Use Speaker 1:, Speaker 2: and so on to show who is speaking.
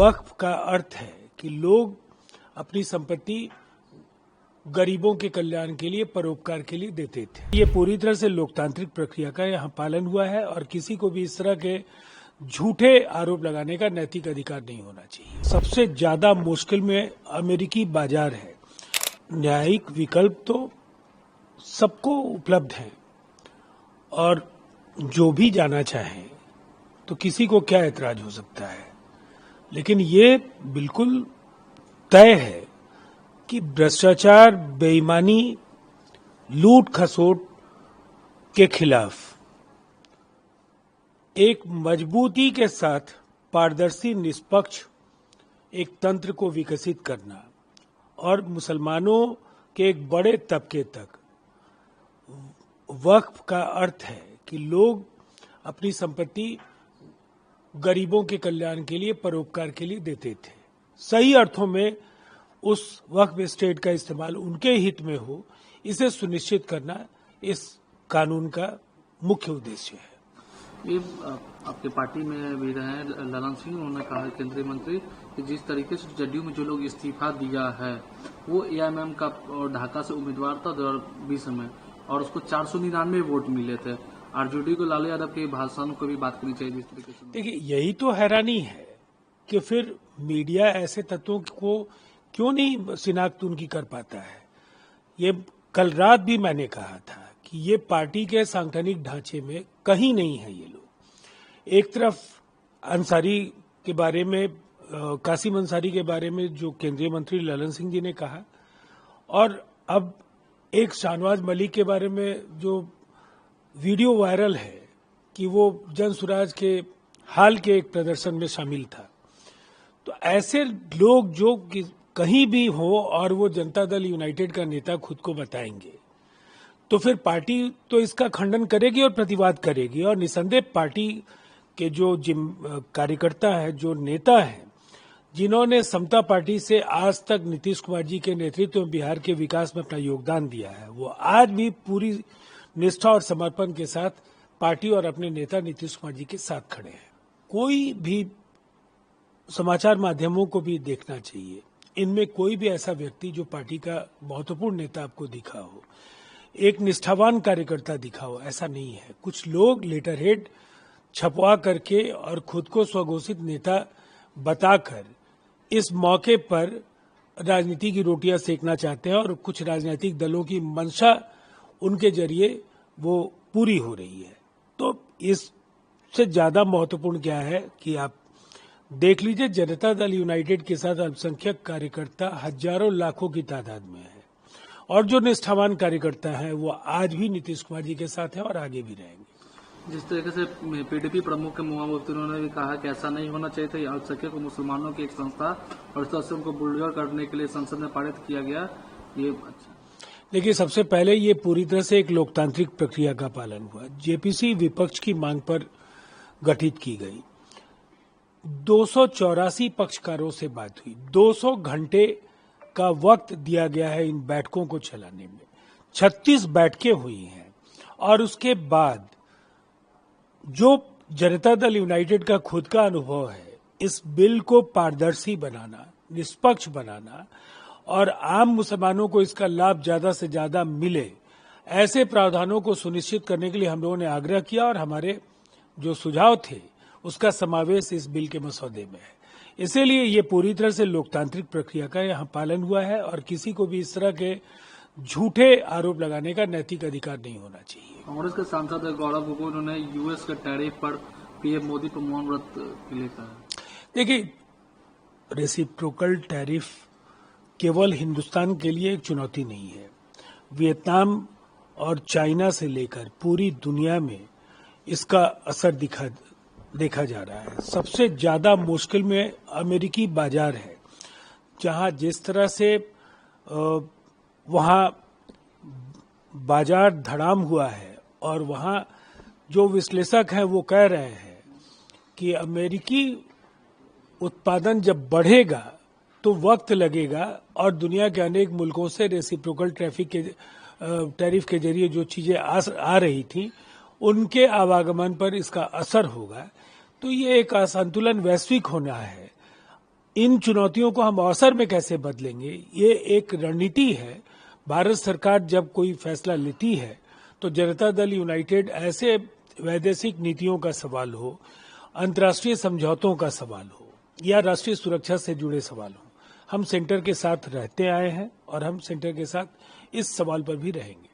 Speaker 1: वक्फ का अर्थ है कि लोग अपनी संपत्ति गरीबों के कल्याण के लिए, परोपकार के लिए देते थे। ये पूरी तरह से लोकतांत्रिक प्रक्रिया का यहाँ पालन हुआ है और किसी को भी इस तरह के झूठे आरोप लगाने का नैतिक अधिकार नहीं होना चाहिए। सबसे ज्यादा मुश्किल में अमेरिकी बाजार है। न्यायिक विकल्प तो सबको उपलब्ध है और जो भी जाना चाहे तो किसी को क्या ऐतराज हो सकता है, लेकिन ये बिल्कुल तय है कि भ्रष्टाचार, बेईमानी, लूट खसोट के खिलाफ एक मजबूती के साथ पारदर्शी, निष्पक्ष एक तंत्र को विकसित करना और मुसलमानों के एक बड़े तबके तक वक्फ का अर्थ है कि लोग अपनी संपत्ति गरीबों के कल्याण के लिए, परोपकार के लिए देते थे। सही अर्थों में उस वक्फ एस्टेट का इस्तेमाल उनके हित में हो, इसे सुनिश्चित करना इस कानून का मुख्य उद्देश्य है।
Speaker 2: ये आपके पार्टी में भी रहे हैं ललन सिंह, उन्होंने कहा केंद्रीय मंत्री कि जिस तरीके से जदयू में जो लोग इस्तीफा दिया है वो एआईएमआईएम का ढाका से उम्मीदवार था 2020 में और उसको 499 वोट मिले थे। आरजेडी को लालू यादव के भाषण को भी बात करनी चाहिए जिस तरीके से।
Speaker 1: देखिए, यही तो हैरानी है कि फिर मीडिया ऐसे तत्वों को क्यों नहीं शिनाख्त उनकी कर पाता है। ये कल रात भी मैंने कहा था कि ये पार्टी के सांगठनिक ढांचे में कहीं नहीं है। ये लोग एक तरफ अंसारी के बारे में, कासिम अंसारी के बारे में जो केंद्रीय मंत्री ललन सिंह जी ने कहा, और अब एक शाहनवाज मलिक के बारे में जो वीडियो वायरल है कि वो जन सुराज के हाल के एक प्रदर्शन में शामिल था। तो ऐसे लोग जो कहीं भी हो और वो जनता दल यूनाइटेड का नेता खुद को बताएंगे तो फिर पार्टी तो इसका खंडन करेगी और प्रतिवाद करेगी, और निसंदेह पार्टी के जो कार्यकर्ता है, जो नेता है, जिन्होंने समता पार्टी से आज तक नीतीश कुमार जी के नेतृत्व में बिहार के विकास में अपना योगदान दिया है, वो आज भी पूरी निष्ठा और समर्पण के साथ पार्टी और अपने नेता नीतीश कुमार जी के साथ खड़े हैं। कोई भी समाचार माध्यमों को भी देखना चाहिए, इनमें कोई भी ऐसा व्यक्ति जो पार्टी का महत्वपूर्ण नेता आपको दिखा हो, एक निष्ठावान कार्यकर्ता दिखा हो, ऐसा नहीं है। कुछ लोग लेटर हेड छपवा करके और खुद को स्वघोषित नेता बताकर इस मौके पर राजनीति की रोटियां सेकना चाहते हैं और कुछ राजनीतिक दलों की मंशा उनके जरिए वो पूरी हो रही है। तो इससे ज्यादा महत्वपूर्ण क्या है कि आप देख लीजिए, जनता दल यूनाइटेड के साथ अल्पसंख्यक कार्यकर्ता हजारों लाखों की तादाद में है और जो निष्ठावान कार्यकर्ता हैं वो आज भी नीतीश कुमार जी के साथ हैं और आगे भी रहेंगे।
Speaker 2: जिस तरीके से पीडीपी प्रमुख के मुफ्ती उन्होंने भी कहा कि ऐसा नहीं होना चाहिए था, अल्पसंख्यक मुसलमानों की एक संस्था और इस तरह से उनको बुलडोजर करने के लिए संसद में पारित किया गया। ये अच्छा,
Speaker 1: देखिए, सबसे पहले ये पूरी तरह से एक लोकतांत्रिक प्रक्रिया का पालन हुआ। जेपीसी विपक्ष की मांग पर गठित की गई। 284 पक्षकारों से बात हुई। 200 घंटे का वक्त दिया गया है इन बैठकों को चलाने में। 36 बैठकें हुई हैं और उसके बाद जो जनता दल यूनाइटेड का खुद का अनुभव है, इस बिल को पारदर्शी बनाना, निष्पक्ष बनाना और आम मुसलमानों को इसका लाभ ज्यादा से ज्यादा मिले, ऐसे प्रावधानों को सुनिश्चित करने के लिए हम लोगों ने आग्रह किया और हमारे जो सुझाव थे उसका समावेश इस बिल के मसौदे में है। इसीलिए ये पूरी तरह से लोकतांत्रिक प्रक्रिया का यहाँ पालन हुआ है और किसी को भी इस तरह के झूठे आरोप लगाने का नैतिक अधिकार नहीं होना चाहिए।
Speaker 2: कांग्रेस के सांसद गौरव गोगोई उन्होंने यूएस के टैरिफ पर पीएम मोदी पर मौन व्रत के लिए कहा।
Speaker 1: देखिए, रेसिप्रोकल टैरिफ केवल हिंदुस्तान के लिए एक चुनौती नहीं है। वियतनाम और चाइना से लेकर पूरी दुनिया में इसका असर देखा जा रहा है। सबसे ज्यादा मुश्किल में अमेरिकी बाजार है, जहां जिस तरह से वहां बाजार धड़ाम हुआ है और वहां जो विश्लेषक हैं वो कह रहे हैं कि अमेरिकी उत्पादन जब बढ़ेगा तो वक्त लगेगा और दुनिया के अनेक मुल्कों से रेसिप्रोकल टैरिफ के जरिए जो चीजें आ रही थी उनके आवागमन पर इसका असर होगा। तो ये एक असंतुलन वैश्विक होना है इन चुनौतियों को हम अवसर में कैसे बदलेंगे, ये एक रणनीति है। भारत सरकार जब कोई फैसला लेती है तो जनता दल यूनाइटेड ऐसे वैदेशिक नीतियों का सवाल हो, अंतर्राष्ट्रीय समझौतों का सवाल हो या राष्ट्रीय सुरक्षा से जुड़े सवाल हो, हम सेंटर के साथ रहते आए हैं और हम सेंटर के साथ इस सवाल पर भी रहेंगे।